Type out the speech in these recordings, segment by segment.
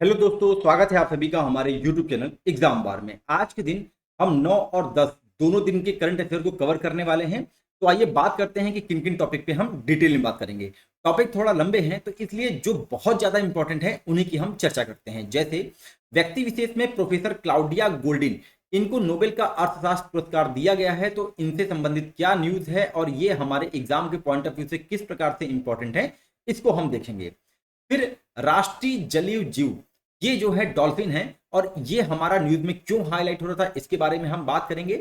Hello दोस्तों, स्वागत है आप सभी का हमारे YouTube चैनल एग्जाम बार में। आज के दिन हम 9 और 10 दोनों दिन के करंट अफेयर को कवर करने वाले हैं। तो आइए बात करते हैं कि किन किन टॉपिक पे हम डिटेल में बात करेंगे। टॉपिक थोड़ा लंबे हैं तो इसलिए जो बहुत ज्यादा इंपॉर्टेंट है उन्हीं की हम चर्चा करते हैं। जैसे व्यक्ति विशेष में प्रोफेसर क्लाउडिया गोल्डिन, इनको नोबेल का अर्थशास्त्र पुरस्कार दिया गया है। तो इनसे संबंधित क्या न्यूज है और ये हमारे एग्जाम के पॉइंट ऑफ व्यू से किस प्रकार से इंपॉर्टेंट है, इसको हम देखेंगे। फिर राष्ट्रीय जलीय जीव, ये जो है डॉल्फिन है और ये हमारा न्यूज में क्यों हाईलाइट हो रहा था, इसके बारे में हम बात करेंगे।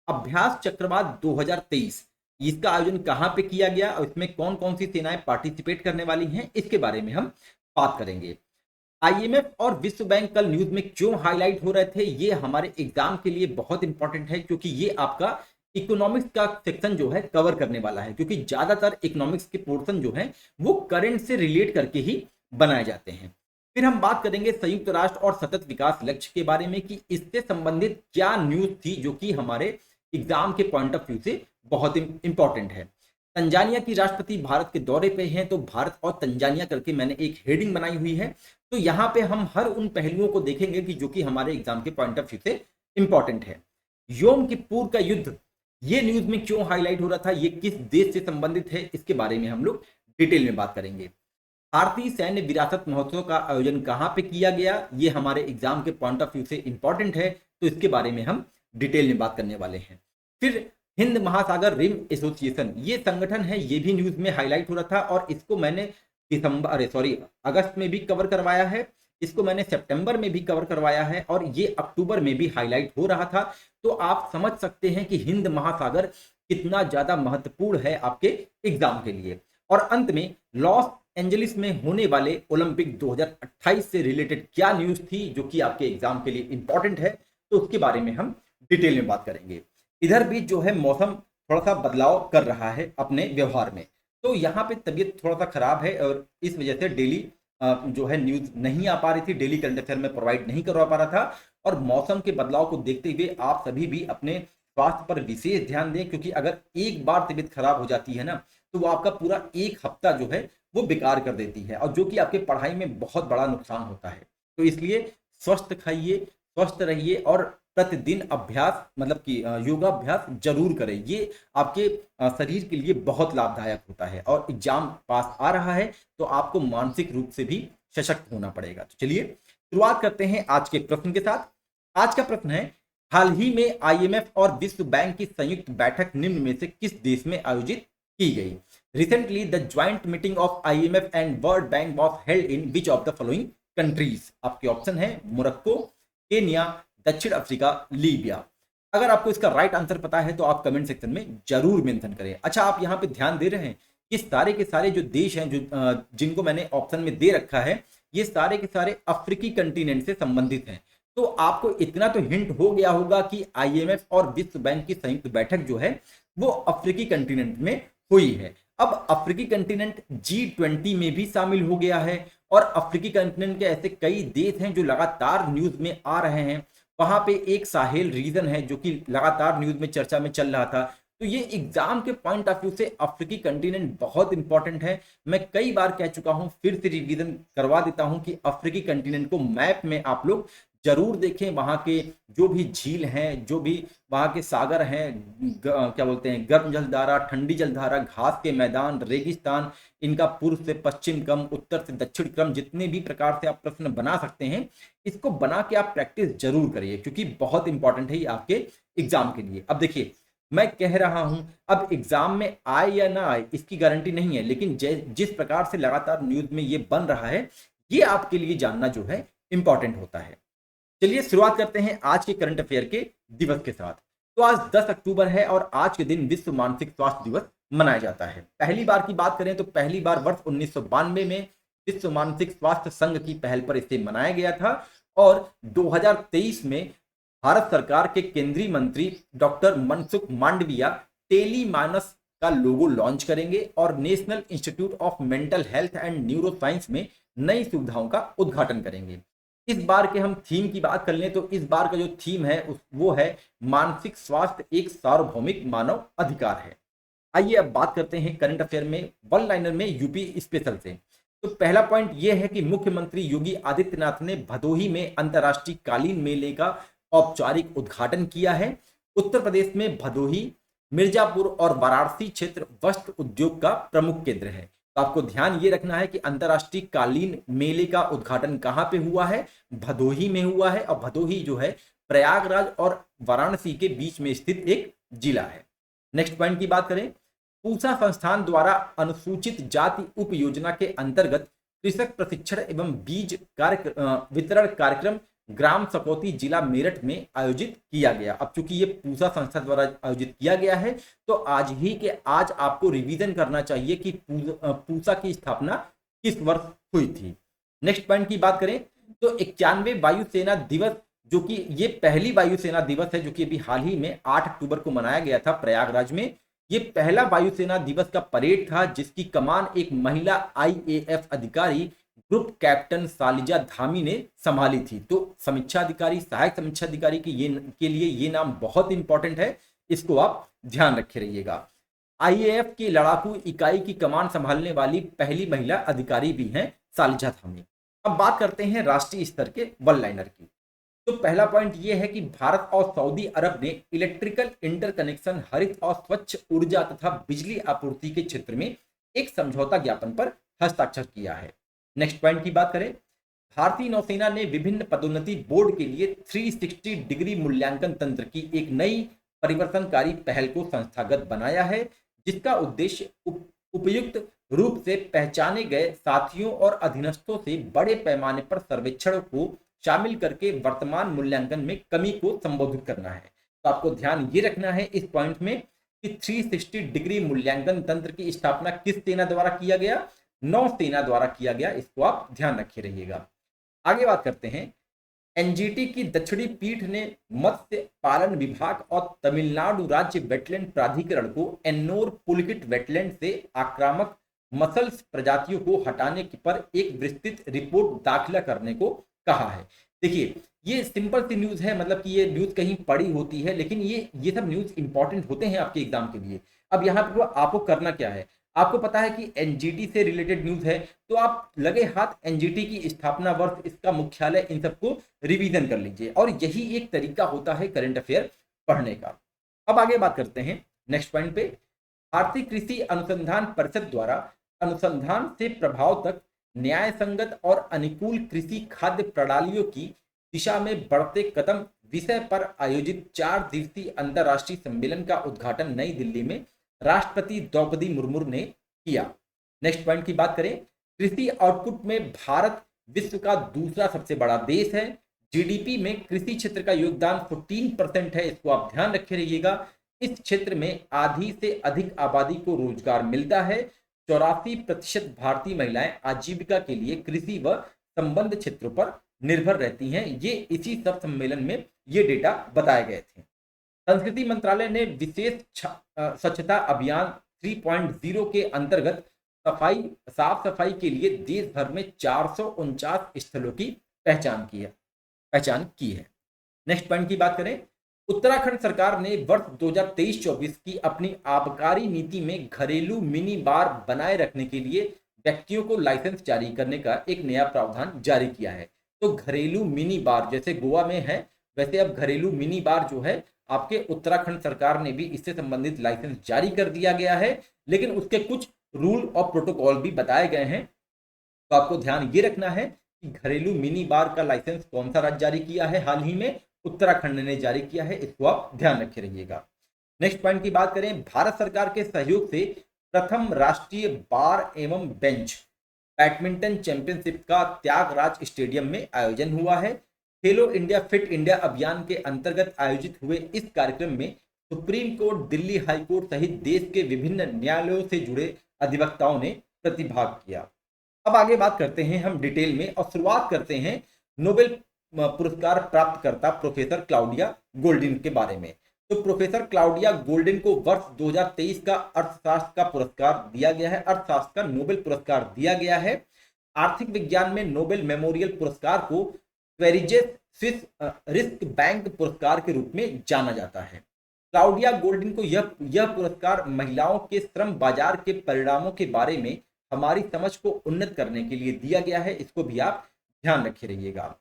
अभ्यास चक्रवात 2023, इसका आयोजन कहां पे किया गया और इसमें कौन कौन सी सेनाएं पार्टिसिपेट करने वाली हैं, इसके बारे में हम बात करेंगे। आईएमएफ और विश्व बैंक कल न्यूज में क्यों हाईलाइट हो रहे थे, ये हमारे एग्जाम के लिए बहुत इंपॉर्टेंट है क्योंकि ये आपका इकोनॉमिक्स का सेक्शन जो है कवर करने वाला है। क्योंकि ज्यादातर इकोनॉमिक्स के पोर्शन जो है वो करंट से रिलेट करके ही बनाए जाते हैं। फिर हम बात करेंगे संयुक्त राष्ट्र और सतत विकास लक्ष्य के बारे में कि इससे संबंधित क्या न्यूज थी जो कि हमारे एग्जाम के पॉइंट ऑफ व्यू से बहुत इंपॉर्टेंट है। तंजानिया की राष्ट्रपति भारत के दौरे पे हैं, तो भारत और तंजानिया करके मैंने एक हेडिंग बनाई हुई है। तो यहाँ पे हम हर उन पहलुओं को देखेंगे कि जो कि हमारे एग्जाम के पॉइंट ऑफ व्यू से इंपॉर्टेंट है। योम किप्पुर का युद्ध, ये न्यूज में क्यों हाईलाइट हो रहा था, ये किस देश से संबंधित है, इसके बारे में हम लोग डिटेल में बात करेंगे। भारतीय सैन्य विरासत महोत्सव का आयोजन कहां पे किया गया, ये हमारे एग्जाम के पॉइंट ऑफ व्यू से इंपॉर्टेंट है, तो इसके बारे में हम डिटेल में बात करने वाले हैं। फिर हिंद महासागर रिम एसोसिएशन, ये संगठन है, ये भी न्यूज में हाईलाइट हो रहा था और इसको मैंने अगस्त में भी कवर करवाया है, इसको मैंने सितंबर में भी कवर करवाया है और ये अक्टूबर में भी हाईलाइट हो रहा था। तो आप समझ सकते हैं कि हिंद महासागर कितना ज्यादा महत्वपूर्ण है आपके एग्जाम के लिए। और अंत में लॉस एंजलिस में होने वाले ओलंपिक 2028 से रिलेटेड क्या न्यूज थी जो कि आपके एग्जाम के लिए इंपॉर्टेंट है, तो उसके बारे में हम डिटेल में बात करेंगे। इधर भी जो है मौसम थोड़ा सा बदलाव कर रहा है अपने व्यवहार में, तो यहाँ पे तबीयत थोड़ा सा खराब है और इस वजह से डेली जो है न्यूज नहीं आ पा रही थी, डेली करंट अफेयर में प्रोवाइड नहीं करवा पा रहा था। और मौसम के बदलाव को देखते हुए आप सभी भी अपने स्वास्थ्य पर विशेष ध्यान दें, क्योंकि अगर एक बार तबीयत खराब हो जाती है ना, तो वो आपका पूरा एक हफ्ता जो है वो बेकार कर देती है और जो कि आपके पढ़ाई में बहुत बड़ा नुकसान होता है। तो इसलिए स्वस्थ खाइए, स्वस्थ रहिए और प्रतिदिन अभ्यास मतलब कि योगाभ्यास जरूर करें। ये आपके शरीर के लिए बहुत लाभदायक होता है और एग्जाम पास आ रहा है तो आपको मानसिक रूप से भी सशक्त होना पड़ेगा। तो चलिए शुरुआत करते हैं आज के प्रश्न के साथ। आज का प्रश्न है, हाल ही में आईएमएफ और विश्व बैंक की संयुक्त बैठक निम्न में से किस देश में आयोजित की गई। Recently the joint meeting of IMF and world bank was held in which of the following countries. आपके ऑप्शन है मोरक्को, केन्या, दक्षिण अफ्रीका, लीबिया। अगर आपको इसका राइट आंसर पता है तो आप कमेंट सेक्शन में जरूर मेंशन करें। अच्छा, आप यहाँ पे ध्यान दे रहे हैं कि सारे के सारे जो देश हैं जो जिनको मैंने ऑप्शन में दे रखा है, ये सारे के सारे अफ्रीकी कंटिनेंट से संबंधित हैं। तो आपको इतना तो हिंट हो गया होगा कि आईएमएफ और विश्व बैंक की संयुक्त बैठक जो है वो अफ्रीकी कंटिनेंट में हुई है। अब अफ्रीकी कंटिनेंट G20 में भी शामिल हो गया है और अफ्रीकी कंटिनेंट के ऐसे कई देश हैं जो लगातार न्यूज में आ रहे हैं। वहां पे एक साहेल रीजन है जो कि लगातार न्यूज में चर्चा में चल रहा था। तो ये एग्जाम के पॉइंट ऑफ व्यू से अफ्रीकी कंटिनेंट बहुत इंपॉर्टेंट है। मैं कई बार कह चुका हूं, फिर से रिवीजन करवा देता हूं कि अफ्रीकी कंटिनेंट को मैप में आप लोग जरूर देखें। वहां के जो भी झील हैं, जो भी वहां के सागर हैं, क्या बोलते हैं, गर्म जलधारा, ठंडी जलधारा, घास के मैदान, रेगिस्तान, इनका पूर्व से पश्चिम क्रम, उत्तर से दक्षिण क्रम, जितने भी प्रकार से आप प्रश्न बना सकते हैं, इसको बना के आप प्रैक्टिस जरूर करिए क्योंकि बहुत इंपॉर्टेंट है ये आपके एग्जाम के लिए। अब देखिए, मैं कह रहा हूं, अब एग्जाम में आए या ना आए इसकी गारंटी नहीं है, लेकिन जिस प्रकार से लगातार न्यूज में ये बन रहा है, ये आपके लिए जानना जो है इंपॉर्टेंट होता है। चलिए शुरुआत करते हैं आज के करंट अफेयर के दिवस के साथ। तो आज 10 अक्टूबर है और आज के दिन विश्व मानसिक स्वास्थ्य दिवस मनाया जाता है। पहली बार की बात करें तो पहली बार वर्ष 1992 में विश्व मानसिक स्वास्थ्य संघ की पहल पर इसे मनाया गया था और 2023 में भारत सरकार के केंद्रीय मंत्री डॉक्टर मनसुख मांडविया टेली मानस का लोगो लॉन्च करेंगे और national institute of mental health and neuro science में नई सुविधाओं का उद्घाटन करेंगे। इस बार के हम थीम की बात कर लें तो इस बार का जो थीम है वो है मानसिक स्वास्थ्य एक सार्वभौमिक मानव अधिकार है। आइए अब बात करते हैं करंट अफेयर में वन लाइनर में यूपी स्पेशल से। तो पहला पॉइंट यह है कि मुख्यमंत्री योगी आदित्यनाथ ने भदोही में अंतर्राष्ट्रीय कालीन मेले का औपचारिक उद्घाटन किया है। उत्तर प्रदेश में भदोही, मिर्जापुर और वाराणसी क्षेत्र वस्त्र उद्योग का प्रमुख केंद्र है। तो आपको ध्यान ये रखना है कि अंतर्राष्ट्रीय कालीन मेले का उद्घाटन कहाँ पे हुआ है, भदोही में हुआ है। और भदोही जो है प्रयागराज और वाराणसी के बीच में स्थित एक जिला है। नेक्स्ट पॉइंट की बात करें, पूसा संस्थान द्वारा अनुसूचित जाति उप योजना के अंतर्गत कृषक प्रशिक्षण एवं बीज वितरण कार्यक्रम ग्राम सकौती जिला मेरठ में आयोजित किया गया। अब चूंकि ये पूसा संस्था द्वारा आयोजित किया गया है तो आज आपको रिवीजन करना चाहिए कि पूसा की स्थापना किस वर्ष हुई थी। नेक्स्ट पॉइंट की बात करें तो 91वें वायुसेना दिवस, जो कि ये पहली वायुसेना दिवस है जो कि अभी हाल ही में 8 अक्टूबर को मनाया गया था प्रयागराज में। ये पहला वायुसेना दिवस का परेड था जिसकी कमान एक महिला आईएएफ अधिकारी ग्रुप कैप्टन सालिजा धामी ने संभाली थी। तो समीक्षा अधिकारी, सहायक समीक्षा अधिकारी के लिए ये नाम बहुत इंपॉर्टेंट है, इसको आप ध्यान रखे रहिएगा। आईएएफ की लड़ाकू इकाई की कमान संभालने वाली पहली महिला अधिकारी भी हैं सालिजा धामी। अब बात करते हैं राष्ट्रीय स्तर के वन लाइनर की। तो पहला पॉइंट यह है कि भारत और सऊदी अरब ने इलेक्ट्रिकल इंटरकनेक्शन, हरित और स्वच्छ ऊर्जा तथा बिजली आपूर्ति के क्षेत्र में एक समझौता ज्ञापन पर हस्ताक्षर किया है। नेक्स्ट पॉइंट की बात करें, भारतीय नौसेना ने विभिन्न पदोन्नति बोर्ड के लिए 360 डिग्री मूल्यांकन तंत्र की एक नई परिवर्तनकारी पहल को संस्थागत बनाया है, जिसका उद्देश्य उपयुक्त रूप से पहचाने गए साथियों और अधीनस्थों से बड़े पैमाने पर सर्वेक्षण को शामिल करके वर्तमान मूल्यांकन में कमी को संबोधित करना है। तो आपको ध्यान ये रखना है इस पॉइंट में कि 360 डिग्री मूल्यांकन तंत्र की स्थापना किस सेना द्वारा किया गया, नौसेना द्वारा किया गया, इसको आप ध्यान रखे रहिएगा। आगे बात करते हैं, एनजीटी की दक्षिणी पीठ ने मत्स्य पालन विभाग और तमिलनाडु राज्य वेटलैंड प्राधिकरण को एन्नोर पुलिकिट वेटलैंड से आक्रामक मसल्स प्रजातियों को हटाने पर एक विस्तृत रिपोर्ट दाखिला करने को कहा है। देखिए ये सिंपल सी न्यूज है, मतलब कि ये न्यूज कहीं पड़ी होती है, लेकिन ये सब न्यूज इंपॉर्टेंट होते हैं आपके एग्जाम के लिए। अब यहाँ पर आपको करना क्या है, आपको पता है कि एनजीटी से रिलेटेड न्यूज है तो आप लगे हाथ एनजीटी की स्थापना वर्ष, इसका मुख्यालय, इन सबको रिवीजन कर लीजिए और यही एक तरीका होता है करंट अफेयर पढ़ने का। अब आगे बात करते हैं नेक्स्ट पॉइंट पे, भारतीय कृषि अनुसंधान परिषद द्वारा अनुसंधान से प्रभाव तक न्याय संगत और अनुकूल कृषि खाद्य प्रणालियों की दिशा में बढ़ते कदम विषय पर आयोजित 4 दिवसीय अंतर्राष्ट्रीय सम्मेलन का उद्घाटन नई दिल्ली में राष्ट्रपति द्रौपदी मुर्मू ने किया। नेक्स्ट पॉइंट की बात करें, कृषि आउटपुट में भारत विश्व का दूसरा सबसे बड़ा देश है। जीडीपी में कृषि क्षेत्र का योगदान 14% है, इसको आप ध्यान रखे रहिएगा। इस क्षेत्र में आधी से अधिक आबादी को रोजगार मिलता है। 84% भारतीय महिलाएं आजीविका के लिए कृषि व संबद्ध क्षेत्रों पर निर्भर रहती हैं। ये इसी सब सम्मेलन में ये डेटा बताए गए थे। संस्कृति मंत्रालय ने विशेष स्वच्छता अभियान 3.0 के अंतर्गत साफ सफाई के लिए देश भर में 449 स्थलों की पहचान की है। नेक्स्ट पॉइंट की बात करें, उत्तराखंड सरकार ने वर्ष 2023-24 की अपनी आबकारी नीति में घरेलू मिनी बार बनाए रखने के लिए व्यक्तियों को लाइसेंस जारी करने का एक नया प्रावधान जारी किया है। तो घरेलू मिनी बार जैसे गोवा में है, वैसे अब घरेलू मिनी बार जो है आपके उत्तराखंड सरकार ने भी इससे संबंधित लाइसेंस जारी कर दिया गया है, लेकिन उसके कुछ रूल और प्रोटोकॉल भी बताए गए हैं। तो आपको ध्यान ये रखना है कि घरेलू मिनी बार का लाइसेंस कौन सा राज्य जारी किया है, हाल ही में उत्तराखंड ने जारी किया है, इसको आप ध्यान रखे रहिएगा। नेक्स्ट पॉइंट की बात करें, भारत सरकार के सहयोग से प्रथम राष्ट्रीय बार एवं बेंच बैडमिंटन चैंपियनशिप का त्यागराज स्टेडियम में आयोजन हुआ है। खेलो इंडिया फिट इंडिया अभियान के अंतर्गत आयोजित हुए इस कार्यक्रम में supreme court, Delhi high court सहित देश के विभिन्न न्यायालयों से जुड़े अधिवक्ताओं ने प्रतिभाग किया। अब आगे बात करते हैं हम डिटेल में और शुरुआत करते हैं नोबेल पुरस्कार प्राप्तकर्ता प्रोफेसर क्लाउडिया गोल्डिन के बारे में। तो प्रोफेसर क्लाउडिया गोल्डिन को वर्ष 2023 का अर्थशास्त्र का पुरस्कार दिया गया है, अर्थशास्त्र का नोबेल पुरस्कार दिया गया है। आर्थिक विज्ञान में नोबेल मेमोरियल पुरस्कार को क्वेरिजेस स्विस रिस्क बैंक पुरस्कार के रूप में जाना जाता है। क्लाउडिया गोल्डिन को यह पुरस्कार महिलाओं के श्रम बाजार के परिणामों के बारे में हमारी समझ को उन्नत करने के लिए दिया गया है, इसको भी आप ध्यान रखे रहिएगा।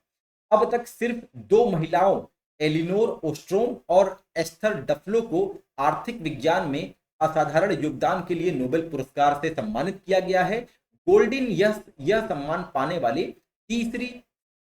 अब तक सिर्फ 2 महिलाओं एलिनोर ओस्ट्रोम और एस्थर डफलो को आर्थिक विज्ञान में असाधारण योगदान के लिए नोबेल पुरस्कार से सम्मानित किया गया है। गोल्डिन यह सम्मान पाने वाली तीसरी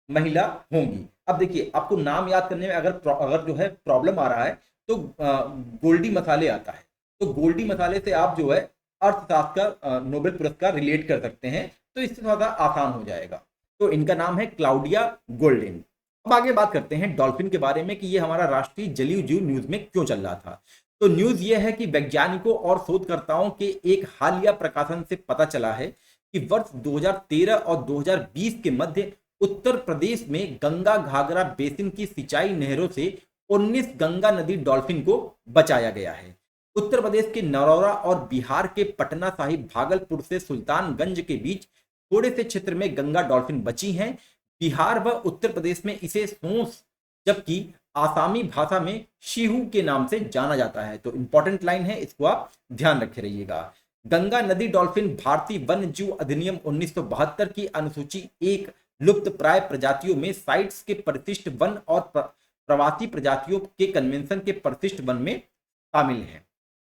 महिला होंगी। अब देखिए, आपको नाम याद करने में अगर जो है प्रॉब्लम आ रहा है तो गोल्डी मसाले आता है, तो गोल्डी मसाले से आप जो है अर्थशास्त्र का नोबेल पुरस्कार रिलेट कर सकते हैं, तो इससे थोड़ा आसान हो जाएगा। तो इनका नाम है क्लाउडिया गोल्डिन। अब आगे बात करते हैं डॉल्फिन के बारे में कि ये हमारा राष्ट्रीय जलीय जीव न्यूज में क्यों चल रहा था। तो न्यूज ये है कि वैज्ञानिकों और शोधकर्ताओं के एक हालिया प्रकाशन से पता चला है कि वर्ष 2013 और 2020 के मध्य उत्तर प्रदेश में गंगा घाघरा बेसिन की सिंचाई नहरों से 19 गंगा नदी डॉल्फिन को बचाया गया है। उत्तर प्रदेश के नरौरा और बिहार के पटना साहिब भागलपुर से सुल्तानगंज के बीच थोड़े से क्षेत्र में गंगा डॉल्फिन बची हैं। बिहार व उत्तर प्रदेश में इसे सोंस, जबकि आसामी भाषा में शिहू के नाम से जाना जाता है। तो इंपॉर्टेंट लाइन है, इसको आप ध्यान रखे रहिएगा। गंगा नदी डॉल्फिन भारतीय वन्य जीव अधिनियम 1972 की अनुसूची 1 लुप्त प्राय प्रजातियों में साइट्स के परिशिष्ट वन और प्रवासी प्रजातियों के कन्वेंशन के परिशिष्ट वन में शामिल है।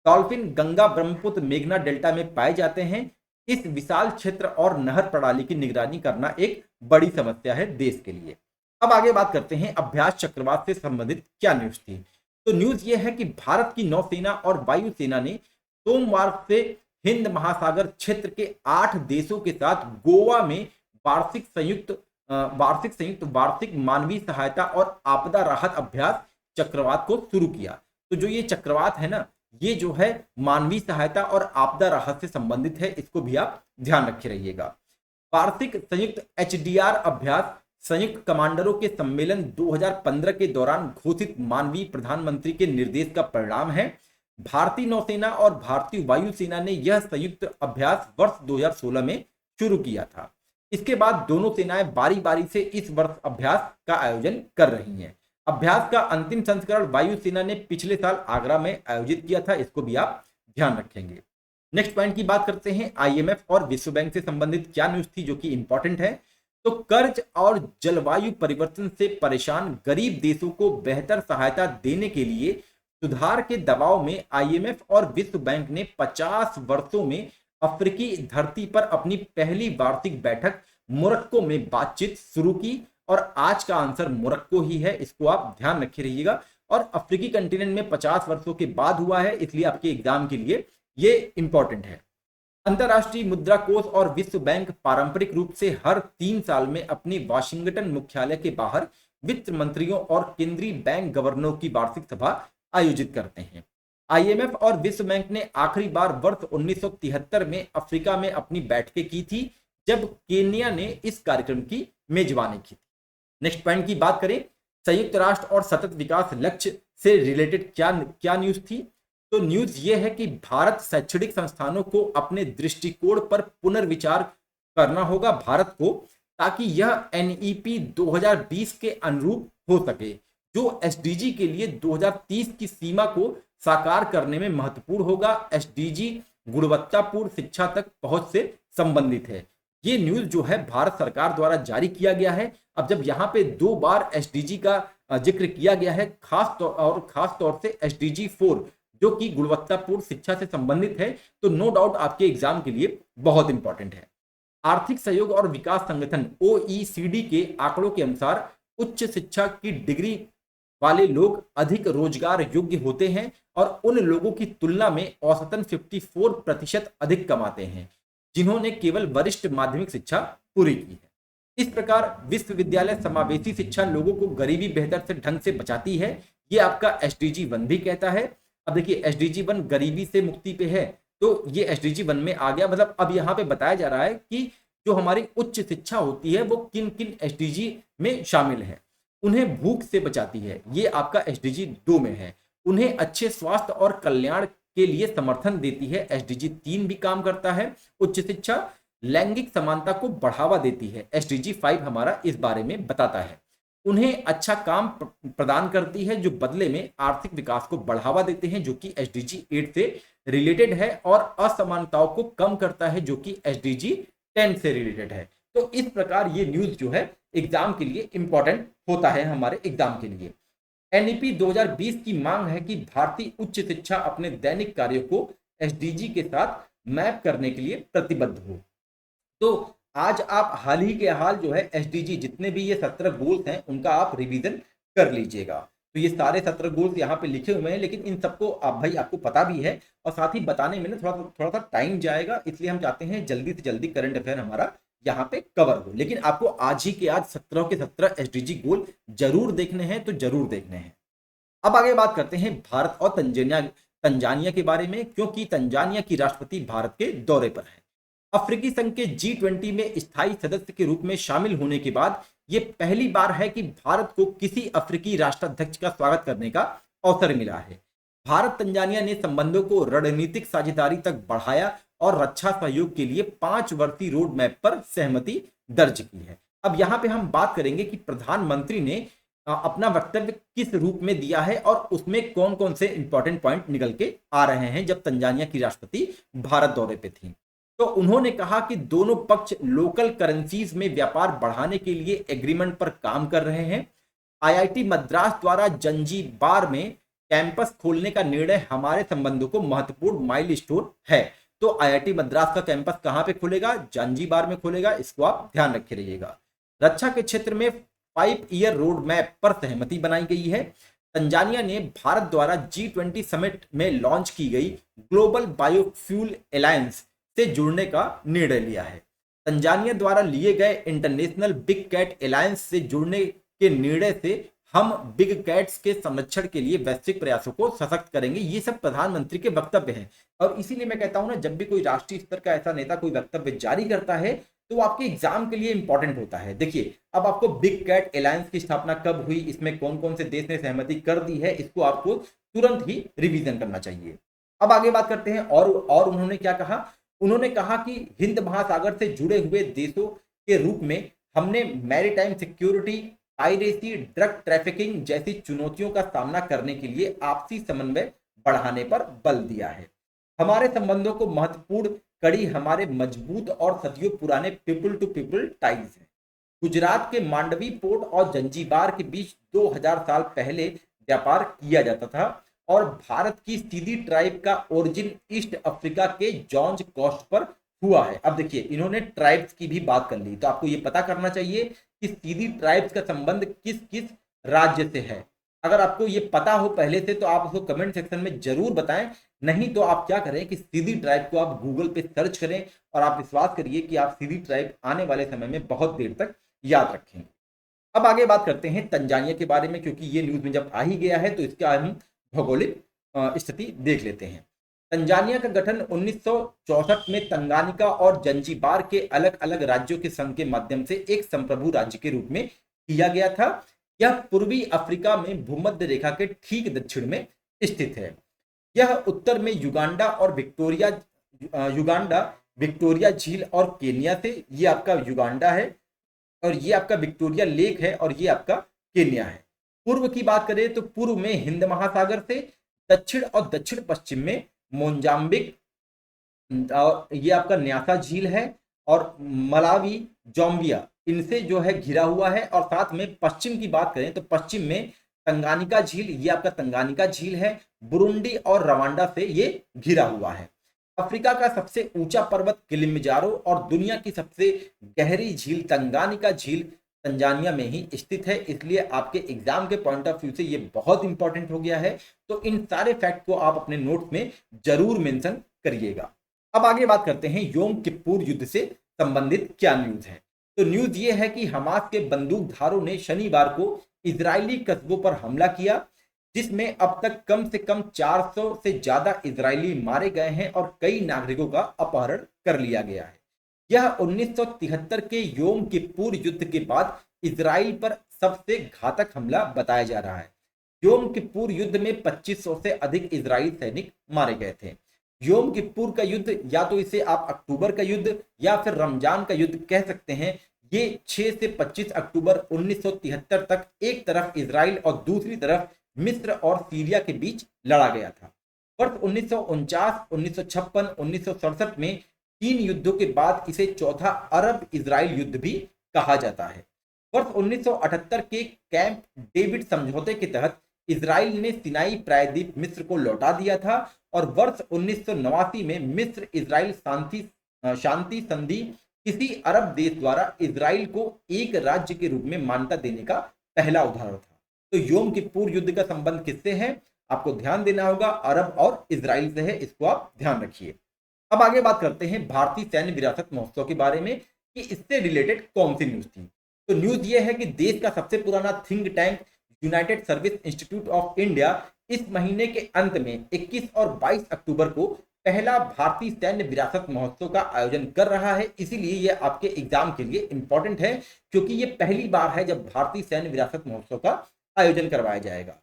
डॉल्फिन गंगा ब्रह्मपुत्र मेघना डेल्टा में पाए जाते हैं। इस विशाल क्षेत्र और नहर प्रणाली की निगरानी करना एक बड़ी समस्या है देश के लिए। अब आगे बात करते हैं अभ्यास चक्रवात से संबंधित क्या न्यूज थी। तो न्यूज ये है कि भारत की नौसेना और वायुसेना ने सोमवार से हिंद महासागर क्षेत्र के 8 देशों के साथ गोवा में वार्षिक मानवीय सहायता और आपदा राहत अभ्यास चक्रवात को शुरू किया। तो जो ये चक्रवात है ना, ये जो है मानवीय सहायता और आपदा राहत से संबंधित है, इसको भी आप ध्यान रखे रहिएगा। वार्षिक संयुक्त एचडीआर अभ्यास संयुक्त कमांडरों के सम्मेलन 2015 के दौरान घोषित मानवीय प्रधानमंत्री के निर्देश का परिणाम है। भारतीय नौसेना और भारतीय वायुसेना ने यह संयुक्त अभ्यास वर्ष 2016 में शुरू किया था। इसके बाद दोनों सेनाएं बारी बारी से इस वर्ष अभ्यास का आयोजन कर रही हैं। अभ्यास का अंतिम संस्करण वायुसेना ने पिछले साल आगरा में आयोजित किया था, इसको भी आप ध्यान रखेंगे। नेक्स्ट पॉइंट की बात करते हैं, आईएमएफ और विश्व बैंक से संबंधित क्या न्यूज थी जो कि इंपॉर्टेंट है। तो कर्ज और जलवायु परिवर्तन से परेशान गरीब देशों को बेहतर सहायता देने के लिए सुधार के दबाव में आईएमएफ और विश्व बैंक ने 50 वर्षों में अफ्रीकी धरती पर अपनी पहली वार्षिक बैठक मोरक्को में बातचीत शुरू की, और आज का आंसर मोरक्को ही है, इसको आप ध्यान रखे रहिएगा। और अफ्रीकी कंटिनेंट में 50 वर्षों के बाद हुआ है, इसलिए आपके एग्जाम के लिए ये इंपॉर्टेंट है। अंतरराष्ट्रीय मुद्रा कोष और विश्व बैंक पारंपरिक रूप से हर 3 साल में अपनी वाशिंगटन मुख्यालय के बाहर वित्त मंत्रियों और केंद्रीय बैंक गवर्नरों की वार्षिक सभा आयोजित करते हैं। आईएमएफ और विश्व बैंक ने आखिरी बार वर्ष 1973 में अफ्रीका में अपनी बैठकें की थी, जब केन्या ने इस कार्यक्रम की मेजबानी की थी। नेक्स्ट पॉइंट की बात करें, संयुक्त राष्ट्र और सतत विकास लक्ष्य से रिलेटेड क्या न्यूज थी। तो न्यूज ये है कि भारत शैक्षणिक संस्थानों को अपने दृष्टिकोण पर पुनर्विचार करना होगा भारत को, ताकि यह एनईपी 2020 के अनुरूप हो सके, जो एसडीजी के लिए 2030 की सीमा को साकार करने में महत्वपूर्ण होगा। एसडीजी गुणवत्तापूर्ण शिक्षा तक पहुंच से संबंधित है। ये न्यूज जो है भारत सरकार द्वारा जारी किया गया है। अब जब यहाँ पे 2 बार एसडीजी का जिक्र किया गया है, खास तौर से एसडीजी 4 जो कि गुणवत्तापूर्ण शिक्षा से संबंधित है, तो नो डाउट आपके एग्जाम के लिए बहुत इंपॉर्टेंट है। आर्थिक सहयोग और विकास संगठन ओईसीडी के आंकड़ों के अनुसार उच्च शिक्षा की डिग्री वाले लोग अधिक रोजगार योग्य होते हैं और उन लोगों की तुलना में औसतन 54% अधिक कमाते हैं जिन्होंने केवल वरिष्ठ माध्यमिक शिक्षा पूरी की है। इस प्रकार विश्वविद्यालय समावेशी शिक्षा लोगों को गरीबी बेहतर से ढंग से बचाती है, ये आपका एसडीजी 1 भी कहता है। अब देखिए, एसडीजी 1 गरीबी से मुक्ति पे है, तो ये एसडीजी 1 में आ गया। मतलब अब यहाँ पे बताया जा रहा है कि जो हमारी उच्च शिक्षा होती है वो किन किन एसडीजी में शामिल है। उन्हें भूख से बचाती है, ये आपका एसडीजी 2 में है। उन्हें अच्छे स्वास्थ्य और कल्याण के लिए समर्थन देती है, एसडीजी 3 भी काम करता है। उच्च शिक्षा लैंगिक समानता को बढ़ावा देती है, एसडीजी 5 हमारा इस बारे में बताता है। उन्हें अच्छा काम प्रदान करती है, जो बदले में आर्थिक विकास को बढ़ावा देते हैं, जो कि एसडीजी 8 से रिलेटेड है और असमानताओं को कम करता है, जो कि एसडीजी 10 से रिलेटेड है। तो इस प्रकार ये न्यूज जो है एग्जाम के लिए इंपॉर्टेंट होता है हमारे एग्जाम के लिए। एनईपी 2020 की मांग है कि भारतीय उच्च शिक्षा अपने दैनिक कार्यों को एसडीजी के साथ मैप करने के लिए प्रतिबद्ध हो। तो आज आप हाल ही के हाल जो है एसडीजी जितने भी ये 17 गोल्स हैं उनका आप रिवीजन कर लीजिएगा। तो ये सारे 17 गोल्स यहाँ पे लिखे हुए हैं, लेकिन इन सबको आप भाई आपको पता भी है और साथ ही बताने में ना थोड़ा सा टाइम जाएगा, इसलिए हम चाहते हैं जल्दी से जल्दी करंट अफेयर हमारा यहाँ पे कवर हो। लेकिन आपको आज ही के आज 17 के 17 एसडीजी गोल जरूर देखने हैं, तो जरूर देखने हैं। अब आगे बात करते हैं भारत और तंजानिया के बारे में, क्योंकि तंजानिया की राष्ट्रपति भारत के दौरे पर है। अफ्रीकी संघ के G20 में स्थायी सदस्य के रूप में शामिल होने के बाद यह पहली बार है कि भारत को किसी अफ्रीकी राष्ट्राध्यक्ष का स्वागत करने का अवसर मिला है। भारत तंजानिया ने संबंधों को रणनीतिक साझेदारी तक बढ़ाया और रक्षा सहयोग के लिए 5 वर्षीय रोड मैप पर सहमति दर्ज की है। अब यहाँ पे हम बात करेंगे कि प्रधानमंत्री ने अपना वक्तव्य किस रूप में दिया है और उसमें कौन कौन से इंपॉर्टेंट पॉइंट निकल के आ रहे हैं जब तंजानिया की राष्ट्रपति भारत दौरे पे थी। तो उन्होंने कहा कि दोनों पक्ष लोकल करेंसीज में व्यापार बढ़ाने के लिए एग्रीमेंट पर काम कर रहे हैं। आईआईटी मद्रास द्वारा जंजीबार में कैंपस खोलने का निर्णय हमारे संबंधों को महत्वपूर्ण माइलस्टोन है। तो आईआईटी मद्रास का कैंपस कहां पे खुलेगा? जंजीबार में खुलेगा, इसको आप ध्यान रखे रहिएगा। रक्षा के क्षेत्र में 5 ईयर रोड मैप पर सहमति बनाई गई है। तंजानिया ने भारत द्वारा G20 समिट में लॉन्च की गई ग्लोबल बायोफ्यूल अलायंस से जुड़ने का निर्णय लिया है। तंजानिया द्वारा लिए गए इंटरनेशनल बिग कैट अलायंस से जुड़ने के निर्णय से हम बिग कैट्स के संरक्षण के लिए वैश्विक प्रयासों को सशक्त करेंगे। ये सब प्रधानमंत्री के वक्तव्य हैं और इसीलिए मैं कहता हूं ना, जब भी कोई राष्ट्रीय स्तर का ऐसा नेता कोई वक्तव्य जारी करता है तो आपके एग्जाम के लिए इंपॉर्टेंट होता है। देखिए, अब आपको बिग कैट अलायंस की स्थापना कब हुई, इसमें कौन कौन से देश ने सहमति कर दी है, इसको आपको तुरंत ही रिवीजन करना चाहिए। अब आगे बात करते हैं और उन्होंने क्या कहा? उन्होंने कहा कि हिंद महासागर से जुड़े हुए देशों के रूप में हमने maritime security, piracy, drug trafficking जैसी चुनौतियों का सामना करने के लिए आपसी समन्वय बढ़ाने पर बल दिया है। हमारे संबंधों को महत्वपूर्ण कड़ी हमारे मजबूत और सदियों पुराने पीपल टू पीपल टाइज है। गुजरात के मांडवी पोर्ट और जंजीबार के बीच 2000 साल पहले व्यापार किया जाता था और भारत की सीधी ट्राइब का ओरिजिन ईस्ट अफ्रीका के जॉर्ज कोस्ट पर हुआ है। अब देखिए, इन्होंने ट्राइब्स की भी बात कर ली, तो आपको ये पता करना चाहिए कि सीधी ट्राइब्स का संबंध किस किस राज्य से है। अगर आपको ये पता हो पहले से तो आप उसको कमेंट सेक्शन में जरूर बताएं, नहीं तो आप क्या करें कि सीधी ट्राइब को आप गूगल पे सर्च करें और आप विश्वास करिए कि आप सीधी ट्राइब आने वाले समय में बहुत देर तक याद रखेंगे। अब आगे बात करते हैं तंजानिया के बारे में, क्योंकि ये न्यूज में जब आ ही गया है तो इसका हम भौगोलिक स्थिति देख लेते हैं। तंजानिया का गठन 1964 में तंगानिका और जंजीबार के अलग अलग राज्यों के संघ के माध्यम से एक संप्रभु राज्य के रूप में किया गया था। यह पूर्वी अफ्रीका में भूमध्य रेखा के ठीक दक्षिण में स्थित है। यह उत्तर में युगांडा विक्टोरिया झील और केनिया से, ये आपका युगांडा है और ये आपका विक्टोरिया लेक है और ये आपका केनिया है। पूर्व की बात करें तो पूर्व में हिंद महासागर से, दक्षिण और दक्षिण पश्चिम में मोजाम्बिक और ये आपका न्यासा झील है और मलावी, जाम्बिया इनसे जो है घिरा हुआ है। और साथ में पश्चिम की बात करें तो पश्चिम में तंगानिका झील, ये आपका तंगानिका झील है, बुरुंडी और रवांडा से ये घिरा हुआ है। अफ्रीका का सबसे ऊंचा पर्वत किलिमंजारो और दुनिया की सबसे गहरी झील तंगानिका झील तंजानिया में ही स्थित है, इसलिए आपके एग्जाम के पॉइंट ऑफ व्यू से ये बहुत इंपॉर्टेंट हो गया है। तो इन सारे फैक्ट को आप अपने नोट्स में जरूर मेंशन करिएगा। अब आगे बात करते हैं योम किप्पुर युद्ध से संबंधित क्या न्यूज है। तो न्यूज ये है कि हमास के बंदूकधारों ने शनिवार को इजरायली कस्बों पर हमला किया, जिसमें अब तक कम से कम 400 से ज्यादा इजरायली मारे गए हैं और कई नागरिकों का अपहरण कर लिया गया है। यह 1973 के योम किप्पुर युद्ध के बाद इजराइल पर सबसे घातक हमला बताया जा रहा है। योम किप्पुर युद्ध में 2500 से अधिक इजरायली सैनिक मारे गए थे। योम किप्पुर का युद्ध, या तो इसे आप अक्टूबर का युद्ध या फिर रमजान का युद्ध कह सकते हैं, ये 6 से 25 अक्टूबर 1973 तक एक तरफ इजराइल और दूसरी तरफ मिस्र और सीरिया के बीच लड़ा गया था। वर्ष 1949, 1956, 1967 में 3 युद्धों के बाद इसे चौथा अरब इजराइल युद्ध भी कहा जाता है। वर्ष 1978 के कैंप डेविड समझौते के तहत इजराइल ने सिनाई प्रायद्वीप मिस्र को लौटा दिया था और वर्ष 1989 में मिस्र इजराइल शांति संधि किसी अरब देश द्वारा इजराइल को एक राज्य के रूप में मान्यता देने का पहला उदाहरण था। तो योम किप्पुर युद्ध का संबंध किससे है? आपको ध्यान देना होगा, अरब और इजराइल से है, इसको आप ध्यान रखिए। अब आगे बात करते हैं भारतीय सैन्य विरासत महोत्सव के बारे में कि इससे रिलेटेड कौन सी न्यूज थी। तो न्यूज ये है कि देश का सबसे पुराना think tank United service institute of India इस महीने के अंत में 21 और 22 अक्टूबर को पहला भारतीय सैन्य विरासत महोत्सव का आयोजन कर रहा है। इसीलिए ये आपके एग्जाम के लिए इंपॉर्टेंट है, क्योंकि ये पहली बार है जब भारतीय सैन्य विरासत महोत्सव का आयोजन करवाया जाएगा,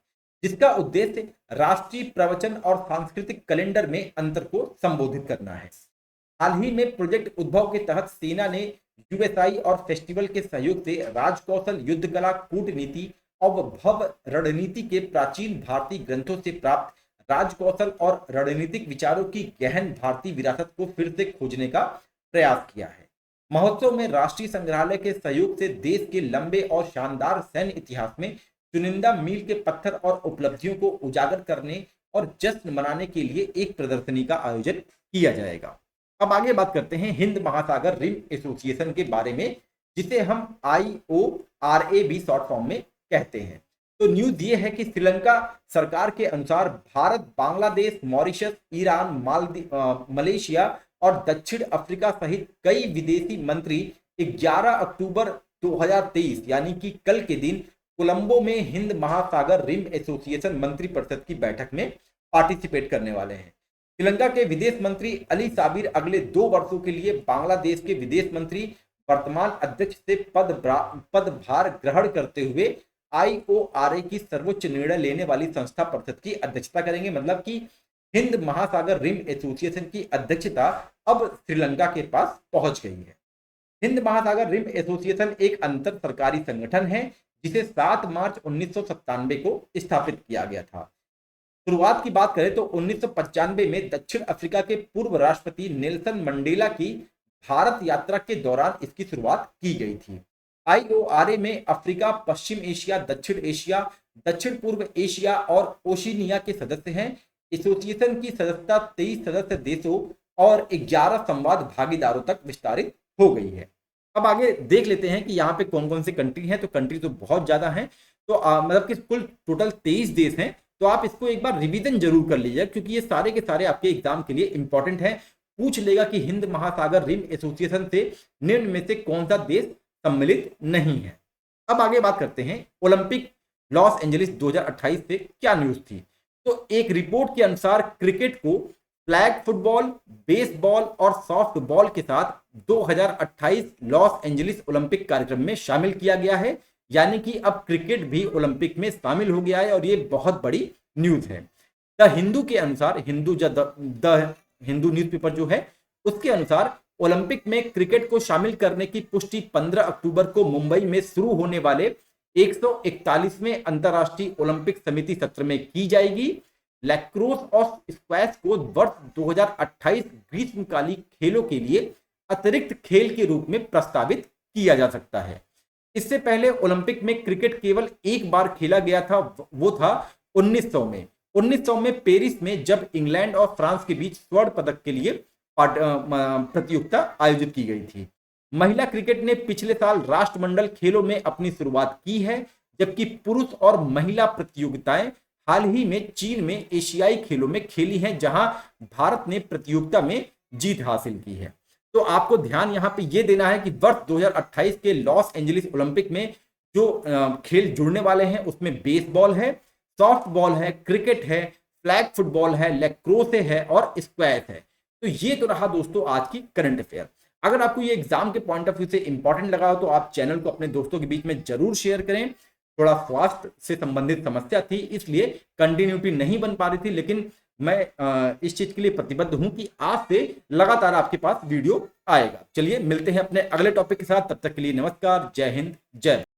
जिसका उद्देश्य राष्ट्रीय प्रवचन और सांस्कृतिक कैलेंडर में अंतर को संबोधित करना है। हाल ही में प्रोजेक्ट उद्भव के तहत सेना ने यूएसआई और फेस्टिवल के सहयोग से राजकौशल, युद्ध कला, कूटनीति और भव रणनीति के प्राचीन भारतीय ग्रंथों से प्राप्त राजकौशल और रणनीतिक विचारों की गहन भारतीय विरासत को फिर से खोजने का प्रयास किया है। महोत्सव में राष्ट्रीय संग्रहालय के सहयोग से देश के लंबे और शानदार सैन्य इतिहास में चुनिंदा मील के पत्थर और उपलब्धियों को उजागर करने और जश्न मनाने के लिए एक प्रदर्शनी का आयोजन किया जाएगा। अब आगे बात करते हैं हिंद महासागर रिम एसोसिएशन के बारे में, जिसे हम IORA भी शॉर्ट फॉर्म में कहते हैं। तो न्यूज ये है कि श्रीलंका सरकार के अनुसार Bharat, Bangladesh, Mauritius, Iran, Malaysia और दक्षिण अफ्रीका सहित कई विदेशी मंत्री 11 अक्टूबर 2023 यानी कि कल के दिन कोलंबो में हिंद महासागर रिम एसोसिएशन मंत्रिपरिषद की बैठक में पार्टिसिपेट करने वाले हैं। श्रीलंका के विदेश मंत्री अली साबिर अगले 2 वर्षों के लिए बांग्लादेश के विदेश मंत्री वर्तमान अध्यक्ष से पदभार ग्रहण करते हुए IORA की सर्वोच्च निर्णय लेने वाली संस्था परिषद की अध्यक्षता करेंगे। मतलब कि हिंद महासागर रिम एसोसिएशन की अध्यक्षता अब श्रीलंका के पास पहुंच गई है। हिंद महासागर रिम एसोसिएशन एक अंतर सरकारी संगठन है जिसे 7 मार्च 1997 को स्थापित किया गया था। शुरुआत की बात करें तो 1995 में दक्षिण अफ्रीका के पूर्व राष्ट्रपति नेल्सन मंडेला की भारत यात्रा के दौरान इसकी शुरुआत की गई थी। IORA में अफ्रीका, पश्चिम एशिया, दक्षिण एशिया, दक्षिण पूर्व एशिया और ओशिनिया के सदस्य हैं। एसोसिएशन की सदस्यता 23 सदस्य देशों और 11 संवाद भागीदारों तक विस्तारित हो गई है। अब आगे देख लेते हैं कि यहाँ पे कौन कौन सी कंट्री हैं। तो कंट्री तो बहुत ज्यादा हैं, तो मतलब कि कुल टोटल 23 देश हैं। तो आप इसको एक बार रिवीजन जरूर कर लीजिए, क्योंकि ये सारे के सारे आपके एग्जाम के लिए इंपॉर्टेंट है। पूछ लेगा कि हिंद महासागर रिम एसोसिएशन से निम्न में से कौन सा देश सम्मिलित नहीं है। अब आगे बात करते हैं ओलंपिक लॉस एंजलिस 2028 से क्या न्यूज थी। तो एक रिपोर्ट के अनुसार क्रिकेट को फ्लैग फुटबॉल, बेसबॉल और सॉफ्टबॉल के साथ 2028 लॉस एंजलिस ओलंपिक कार्यक्रम में शामिल किया गया है। यानी कि अब क्रिकेट भी ओलंपिक में शामिल हो गया है और ये बहुत बड़ी न्यूज है। द हिंदू के अनुसार, द हिंदू न्यूज़पेपर जो है उसके अनुसार ओलंपिक में क्रिकेट को शामिल करने की पुष्टि 15 अक्टूबर को मुंबई में शुरू होने वाले 141वें अंतर्राष्ट्रीय ओलंपिक समिति सत्र में की जाएगी। लैक्रोस और स्क्वैश को वर्ष 2028 ग्रीष्मकालीन खेलों के लिए अतिरिक्त खेल के रूप में प्रस्तावित किया जा सकता है। इससे पहले ओलंपिक में क्रिकेट केवल एक बार खेला गया था, वो था 1900 में। 1900 में पेरिस में जब इंग्लैंड और फ्रांस के बीच स्वर्ण पदक के लिए प्रतियोगिता आयोजित की गई थी। महिला क्रिकेट ने पिछले साल राष्ट्रमंडल खेलों में अपनी शुरुआत की है, जबकि पुरुष और महिला प्रतियोगिताएं हाल ही में चीन में एशियाई खेलों में खेली हैं, जहां भारत ने प्रतियोगिता में जीत हासिल की है। तो आपको ध्यान यहाँ पे ये देना है कि वर्ष 2028 के लॉस एंजलिस ओलंपिक में जो खेल जुड़ने वाले हैं उसमें बेसबॉल है, सॉफ्टबॉल है, क्रिकेट है, फ्लैग फुटबॉल है, लैक्रोस है और स्क्वैश है। तो ये तो रहा दोस्तों आज की करंट अफेयर। अगर आपको ये एग्जाम के पॉइंट ऑफ व्यू से इंपॉर्टेंट लगा हो तो आप चैनल को अपने दोस्तों के बीच में जरूर शेयर करें। थोड़ा स्वास्थ्य से संबंधित समस्या थी, इसलिए कंटिन्यूटी नहीं बन पा रही थी, लेकिन मैं इस चीज के लिए प्रतिबद्ध हूं कि आज से लगातार आपके पास वीडियो आएगा। चलिए मिलते हैं अपने अगले टॉपिक के साथ, तब तक के लिए नमस्कार, जय हिंद, जय।